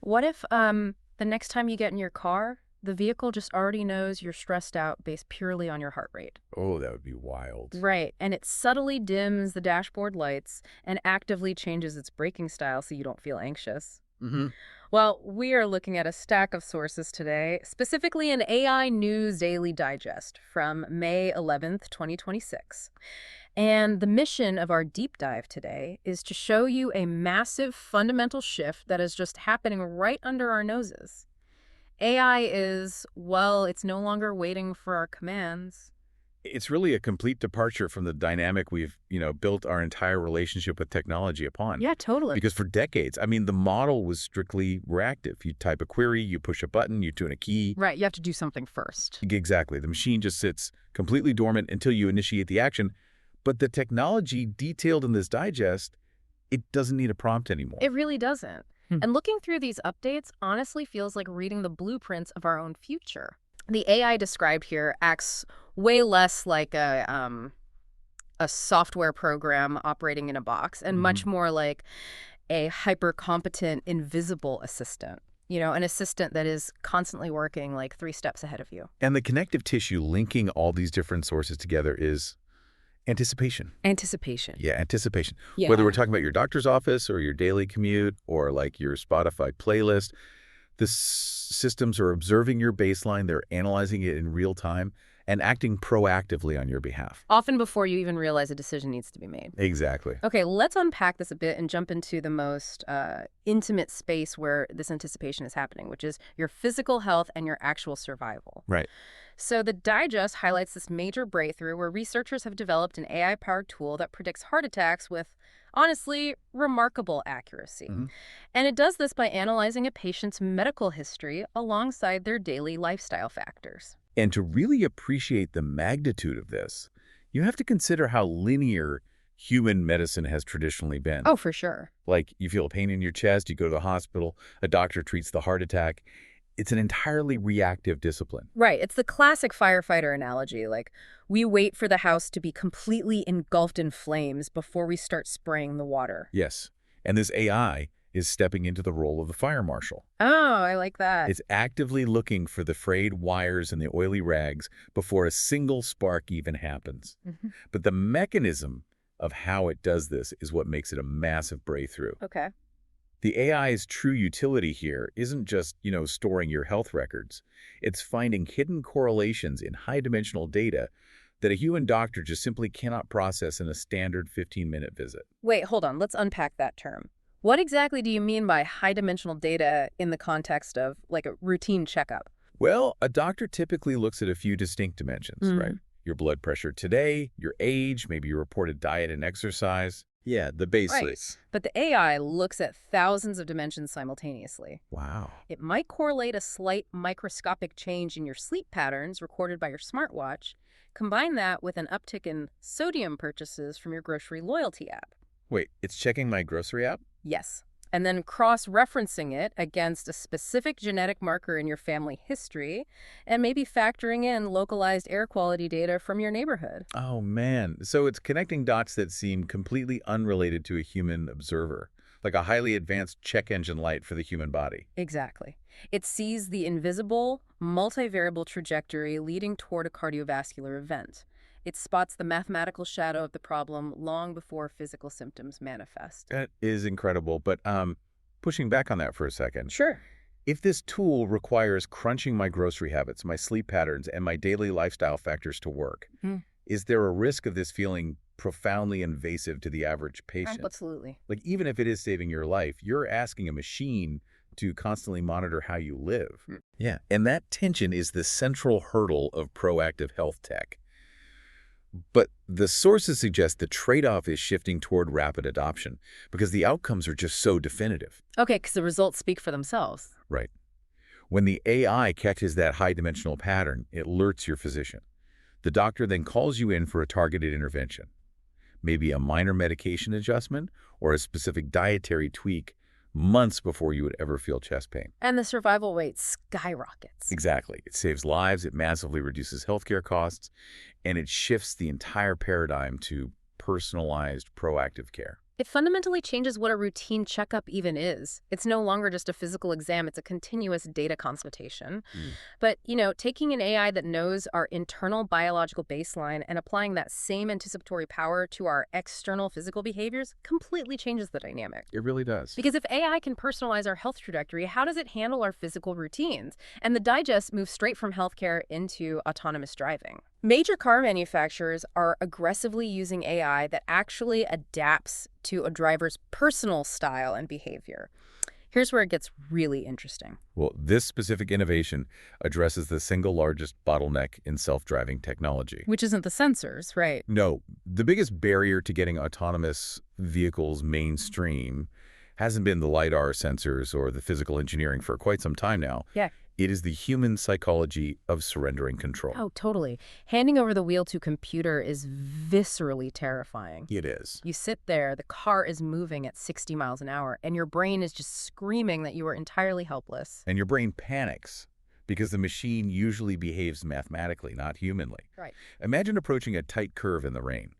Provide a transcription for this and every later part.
What if the next time you get in your car, the vehicle just already knows you're stressed out based purely on your heart rate? Oh, that would be wild. Right, and it subtly dims the dashboard lights and actively changes its braking style so you don't feel anxious. Hmm. Well, we are looking at a stack of sources today, specifically an AI News Daily Digest from May 11th, 2026. And the mission of our deep dive today is to show you a massive fundamental shift that is just happening right under our noses. AI is, well, it's no longer waiting for our commands. It's really a complete departure from the dynamic we've, built our entire relationship with technology upon. Yeah, totally. Because for decades, the model was strictly reactive. You type a query, you push a button, you tune a key. Right, you have to do something first. Exactly. The machine just sits completely dormant until you initiate the action. But the technology detailed in this digest, it doesn't need a prompt anymore. It really doesn't. Hmm. And looking through these updates honestly feels like reading the blueprints of our own future. The AI described here acts way less like a software program operating in a box and much more like a hyper-competent, invisible assistant. An assistant that is constantly working like 3 steps ahead of you. And the connective tissue linking all these different sources together is anticipation. Anticipation. Yeah, anticipation. Yeah. Whether we're talking about your doctor's office or your daily commute or like your Spotify playlist, the systems are observing your baseline, they're analyzing it in real time and acting proactively on your behalf. Often before you even realize a decision needs to be made. Exactly. Okay, let's unpack this a bit and jump into the most intimate space where this anticipation is happening, which is your physical health and your actual survival. Right. So the digest highlights this major breakthrough where researchers have developed an AI-powered tool that predicts heart attacks with, honestly, remarkable accuracy. And it does this by analyzing a patient's medical history alongside their daily lifestyle factors. And to really appreciate the magnitude of this, you have to consider how linear human medicine has traditionally been. Oh, for sure. Like you feel a pain in your chest, you go to the hospital, a doctor treats the heart attack. It's an entirely reactive discipline. Right. It's the classic firefighter analogy. Like, we wait for the house to be completely engulfed in flames before we start spraying the water. Yes. And this AI is stepping into the role of the fire marshal. Oh, I like that. It's actively looking for the frayed wires and the oily rags before a single spark even happens. But the mechanism of how it does this is what makes it a massive breakthrough. Okay. The AI's true utility here isn't just, storing your health records. It's finding hidden correlations in high-dimensional data that a human doctor just simply cannot process in a standard 15-minute visit. Wait, hold on. Let's unpack that term. What exactly do you mean by high-dimensional data in the context of, like, a routine checkup? Well, a doctor typically looks at a few distinct dimensions, right? Your blood pressure today, your age, maybe your reported diet and exercise. Yeah, the basics. Right. But the AI looks at thousands of dimensions simultaneously. Wow. It might correlate a slight microscopic change in your sleep patterns recorded by your smartwatch. Combine that with an uptick in sodium purchases from your grocery loyalty app. Wait, it's checking my grocery app? Yes. And then cross-referencing it against a specific genetic marker in your family history, and maybe factoring in localized air quality data from your neighborhood. Oh, man. So it's connecting dots that seem completely unrelated to a human observer, like a highly advanced check engine light for the human body. Exactly. It sees the invisible, multivariable trajectory leading toward a cardiovascular event. It spots the mathematical shadow of the problem long before physical symptoms manifest. That is incredible, but pushing back on that for a second. Sure. If this tool requires crunching my grocery habits, my sleep patterns, and my daily lifestyle factors to work, is there a risk of this feeling profoundly invasive to the average patient? Absolutely. Like, even if it is saving your life, you're asking a machine to constantly monitor how you live. Yeah, and that tension is the central hurdle of proactive health tech. But the sources suggest the trade-off is shifting toward rapid adoption because the outcomes are just so definitive. Okay, because the results speak for themselves. Right. When the AI catches that high-dimensional pattern, it alerts your physician. The doctor then calls you in for a targeted intervention, maybe a minor medication adjustment or a specific dietary tweak months before you would ever feel chest pain. And the survival rate skyrockets. Exactly. It saves lives, it massively reduces healthcare costs, and it shifts the entire paradigm to personalized, proactive care. It fundamentally changes what a routine checkup even is. It's no longer just a physical exam, it's a continuous data consultation. Mm. But, taking an AI that knows our internal biological baseline and applying that same anticipatory power to our external physical behaviors completely changes the dynamic. It really does. Because if AI can personalize our health trajectory, how does it handle our physical routines? And the digest moves straight from healthcare into autonomous driving. Major car manufacturers are aggressively using AI that actually adapts to a driver's personal style and behavior. Here's where it gets really interesting. Well, this specific innovation addresses the single largest bottleneck in self-driving technology. Which isn't the sensors, right? No, the biggest barrier to getting autonomous vehicles mainstream hasn't been the LiDAR sensors or the physical engineering for quite some time now. Yeah. It is the human psychology of surrendering control. Oh, totally. Handing over the wheel to computer is viscerally terrifying. It is. You sit there, the car is moving at 60 miles an hour, and your brain is just screaming that you are entirely helpless. And your brain panics because the machine usually behaves mathematically, not humanly. Right. Imagine approaching a tight curve in the rain.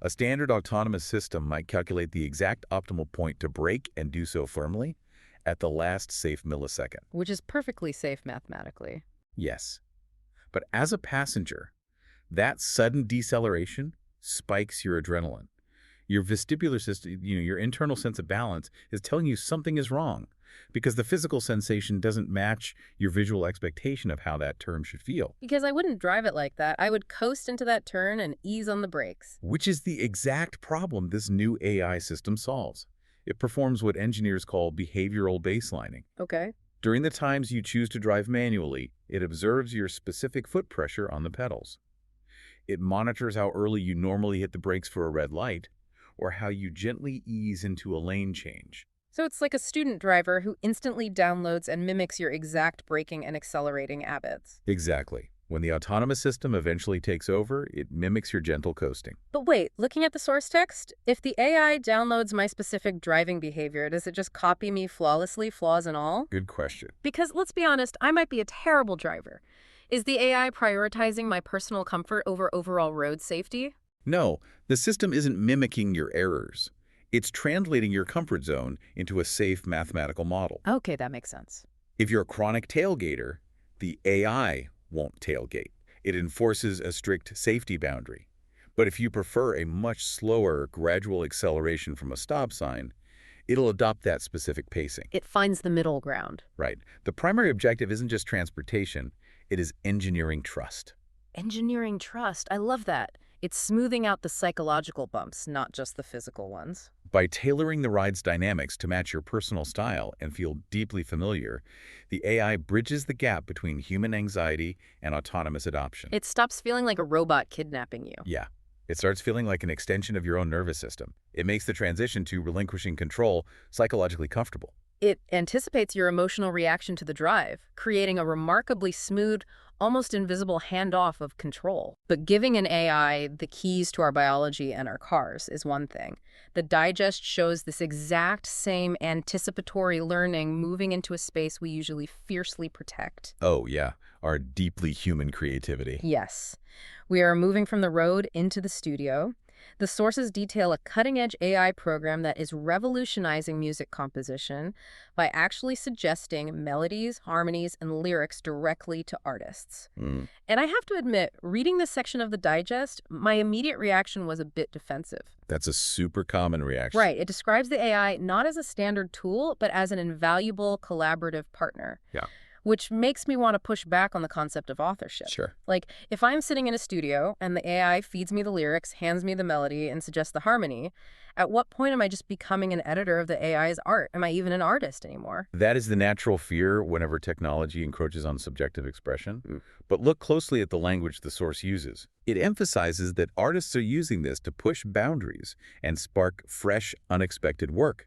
A standard autonomous system might calculate the exact optimal point to brake and do so firmly at the last safe millisecond. Which is perfectly safe mathematically. Yes. But as a passenger, that sudden deceleration spikes your adrenaline. Your vestibular system, your internal sense of balance is telling you something is wrong because the physical sensation doesn't match your visual expectation of how that turn should feel. Because I wouldn't drive it like that. I would coast into that turn and ease on the brakes. Which is the exact problem this new AI system solves. It performs what engineers call behavioral baselining. Okay. During the times you choose to drive manually, it observes your specific foot pressure on the pedals. It monitors how early you normally hit the brakes for a red light, or how you gently ease into a lane change. So it's like a student driver who instantly downloads and mimics your exact braking and accelerating habits. Exactly. When the autonomous system eventually takes over, it mimics your gentle coasting. But wait, looking at the source text, if the AI downloads my specific driving behavior, does it just copy me flawlessly, flaws and all? Good question. Because let's be honest, I might be a terrible driver. Is the AI prioritizing my personal comfort over overall road safety? No, the system isn't mimicking your errors. It's translating your comfort zone into a safe mathematical model. Okay, that makes sense. If you're a chronic tailgater, the AI won't tailgate. It enforces a strict safety boundary. But if you prefer a much slower, gradual acceleration from a stop sign, it'll adopt that specific pacing. It finds the middle ground. Right. The primary objective isn't just transportation, it is engineering trust. Engineering trust, I love that. It's smoothing out the psychological bumps, not just the physical ones. By tailoring the ride's dynamics to match your personal style and feel deeply familiar, the AI bridges the gap between human anxiety and autonomous adoption. It stops feeling like a robot kidnapping you. Yeah. It starts feeling like an extension of your own nervous system. It makes the transition to relinquishing control psychologically comfortable. It anticipates your emotional reaction to the drive, creating a remarkably smooth, almost invisible handoff of control. But giving an AI the keys to our biology and our cars is one thing. The digest shows this exact same anticipatory learning moving into a space we usually fiercely protect. Oh, yeah. Our deeply human creativity. Yes. We are moving from the road into the studio. The sources detail a cutting-edge AI program that is revolutionizing music composition by actually suggesting melodies, harmonies, and lyrics directly to artists. Mm. And I have to admit, reading this section of the digest, my immediate reaction was a bit defensive. That's a super common reaction. Right. It describes the AI not as a standard tool, but as an invaluable collaborative partner. Yeah. Which makes me want to push back on the concept of authorship. Sure. Like, if I'm sitting in a studio and the AI feeds me the lyrics, hands me the melody, and suggests the harmony, at what point am I just becoming an editor of the AI's art? Am I even an artist anymore? That is the natural fear whenever technology encroaches on subjective expression. But look closely at the language the source uses. It emphasizes that artists are using this to push boundaries and spark fresh, unexpected work.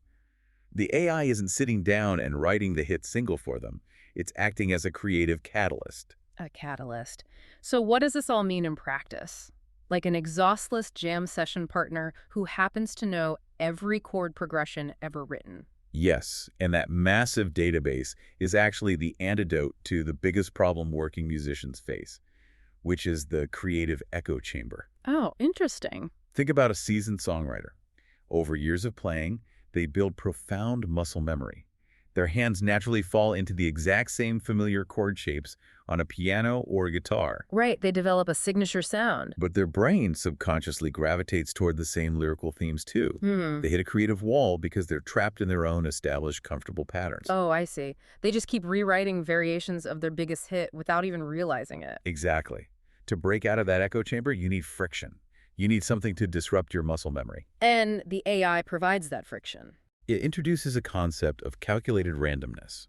The AI isn't sitting down and writing the hit single for them. It's acting as a creative catalyst. A catalyst. So what does this all mean in practice? Like an exhaustless jam session partner who happens to know every chord progression ever written. Yes, and that massive database is actually the antidote to the biggest problem working musicians face, which is the creative echo chamber. Oh, interesting. Think about a seasoned songwriter. Over years of playing, they build profound muscle memory. Their hands naturally fall into the exact same familiar chord shapes on a piano or a guitar. Right, they develop a signature sound. But their brain subconsciously gravitates toward the same lyrical themes too. Hmm. They hit a creative wall because they're trapped in their own established, comfortable patterns. Oh, I see. They just keep rewriting variations of their biggest hit without even realizing it. Exactly. To break out of that echo chamber, you need friction. You need something to disrupt your muscle memory. And the AI provides that friction. It introduces a concept of calculated randomness.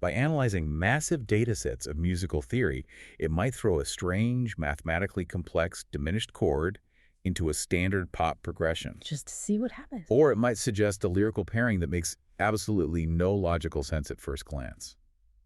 By analyzing massive data sets of musical theory, it might throw a strange, mathematically complex, diminished chord into a standard pop progression. Just to see what happens. Or it might suggest a lyrical pairing that makes absolutely no logical sense at first glance.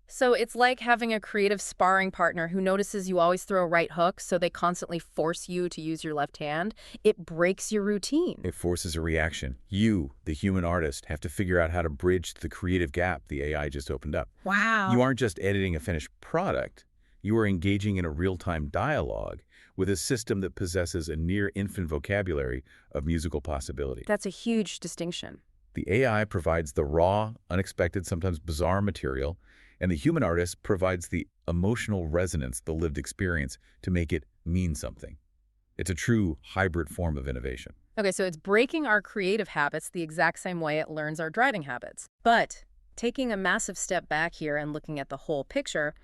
So it's like having a creative sparring partner who notices you always throw right hooks, so they constantly force you to use your left hand. It breaks your routine. It forces a reaction. You, the human artist, have to figure out how to bridge the creative gap the AI just opened up. Wow. You aren't just editing a finished product. You are engaging in a real-time dialogue with a system that possesses a near-infinite vocabulary of musical possibility. That's a huge distinction. The AI provides the raw, unexpected, sometimes bizarre material, and the human artist provides the emotional resonance, the lived experience, to make it mean something. It's a true hybrid form of innovation. Okay, so it's breaking our creative habits the exact same way it learns our driving habits. But taking a massive step back here and looking at the whole picture,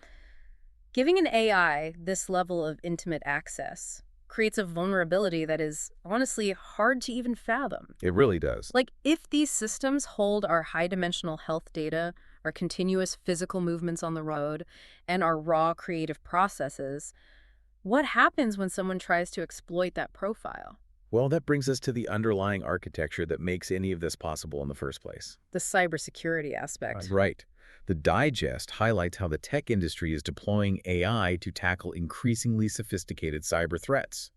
giving an AI this level of intimate access creates a vulnerability that is honestly hard to even fathom. It really does. Like, if these systems hold our high-dimensional health data, our continuous physical movements on the road, and our raw creative processes, what happens when someone tries to exploit that profile? Well, that brings us to the underlying architecture that makes any of this possible in the first place. The cybersecurity aspect. Right. The digest highlights how the tech industry is deploying AI to tackle increasingly sophisticated cyber threats.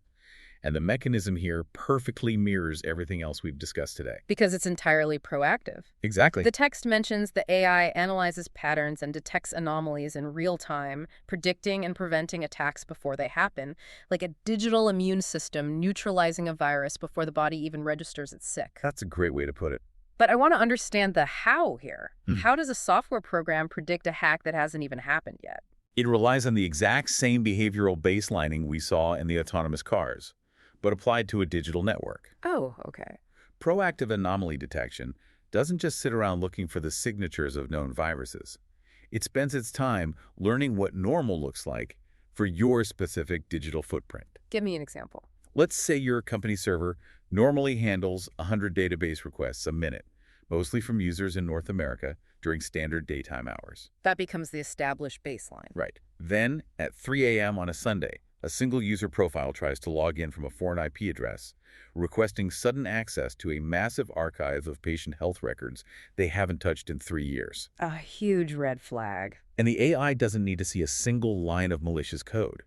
And the mechanism here perfectly mirrors everything else we've discussed today. Because it's entirely proactive. Exactly. The text mentions the AI analyzes patterns and detects anomalies in real time, predicting and preventing attacks before they happen, like a digital immune system neutralizing a virus before the body even registers it's sick. That's a great way to put it. But I want to understand the how here. How does a software program predict a hack that hasn't even happened yet? It relies on the exact same behavioral baselining we saw in the autonomous cars, but applied to a digital network. Oh, okay. Proactive anomaly detection doesn't just sit around looking for the signatures of known viruses. It spends its time learning what normal looks like for your specific digital footprint. Give me an example. Let's say your company server normally handles 100 database requests a minute, mostly from users in North America during standard daytime hours. That becomes the established baseline. Right. Then, at 3 a.m. on a Sunday, a single user profile tries to log in from a foreign IP address, requesting sudden access to a massive archive of patient health records they haven't touched in 3 years. A huge red flag. And the AI doesn't need to see a single line of malicious code.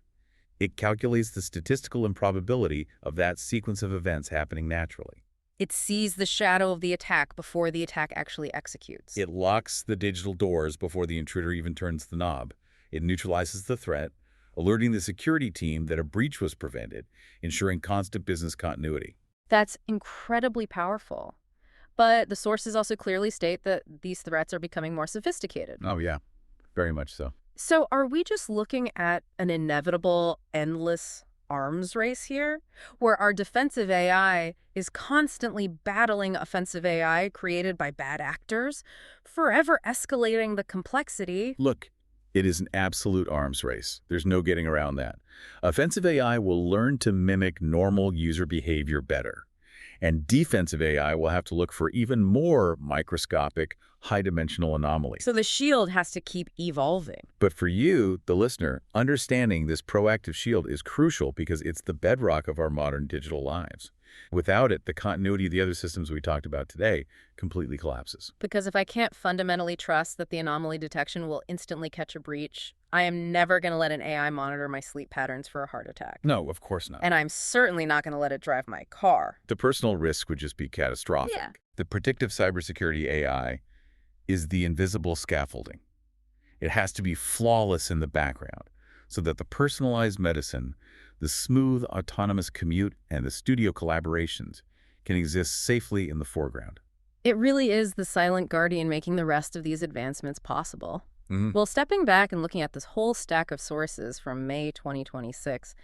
It calculates the statistical improbability of that sequence of events happening naturally. It sees the shadow of the attack before the attack actually executes. It locks the digital doors before the intruder even turns the knob. It neutralizes the threat, alerting the security team that a breach was prevented, ensuring constant business continuity. That's incredibly powerful. But the sources also clearly state that these threats are becoming more sophisticated. Oh, yeah. Very much so. So are we just looking at an inevitable, endless arms race here, where our defensive AI is constantly battling offensive AI created by bad actors, forever escalating the complexity? Look, it is an absolute arms race. There's no getting around that. Offensive AI will learn to mimic normal user behavior better. And defensive AI will have to look for even more microscopic, high-dimensional anomalies. So the shield has to keep evolving. But for you, the listener, understanding this proactive shield is crucial because it's the bedrock of our modern digital lives. Without it, the continuity of the other systems we talked about today completely collapses. Because if I can't fundamentally trust that the anomaly detection will instantly catch a breach, I am never going to let an AI monitor my sleep patterns for a heart attack. No, of course not. And I'm certainly not going to let it drive my car. The personal risk would just be catastrophic. Yeah. The predictive cybersecurity AI is the invisible scaffolding. It has to be flawless in the background so that the personalized medicine, the smooth autonomous commute, and the studio collaborations can exist safely in the foreground. It really is the silent guardian making the rest of these advancements possible. Hmm. Well, stepping back and looking at this whole stack of sources from May 2026,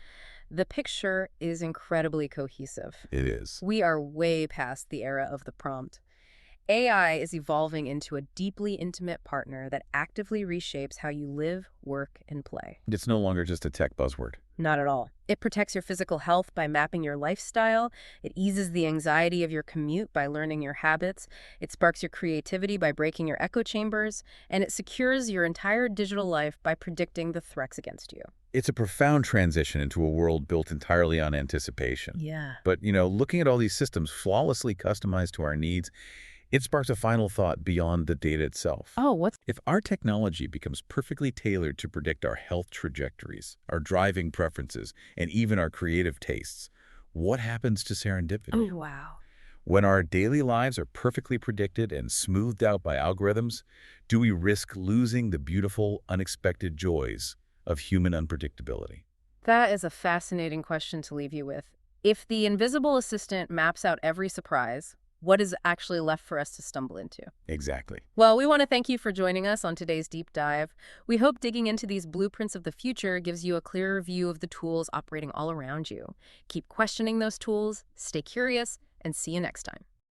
the picture is incredibly cohesive. It is. We are way past the era of the prompt. AI is evolving into a deeply intimate partner that actively reshapes how you live, work, and play. It's no longer just a tech buzzword. Not at all. It protects your physical health by mapping your lifestyle. It eases the anxiety of your commute by learning your habits. It sparks your creativity by breaking your echo chambers. And it secures your entire digital life by predicting the threats against you. It's a profound transition into a world built entirely on anticipation. Yeah. But, looking at all these systems flawlessly customized to our needs, it sparks a final thought beyond the data itself. Oh, what's... If our technology becomes perfectly tailored to predict our health trajectories, our driving preferences, and even our creative tastes, what happens to serendipity? Oh, wow. When our daily lives are perfectly predicted and smoothed out by algorithms, do we risk losing the beautiful, unexpected joys of human unpredictability? That is a fascinating question to leave you with. If the invisible assistant maps out every surprise, what is actually left for us to stumble into? Exactly. Well, we want to thank you for joining us on today's deep dive. We hope digging into these blueprints of the future gives you a clearer view of the tools operating all around you. Keep questioning those tools, stay curious, and see you next time.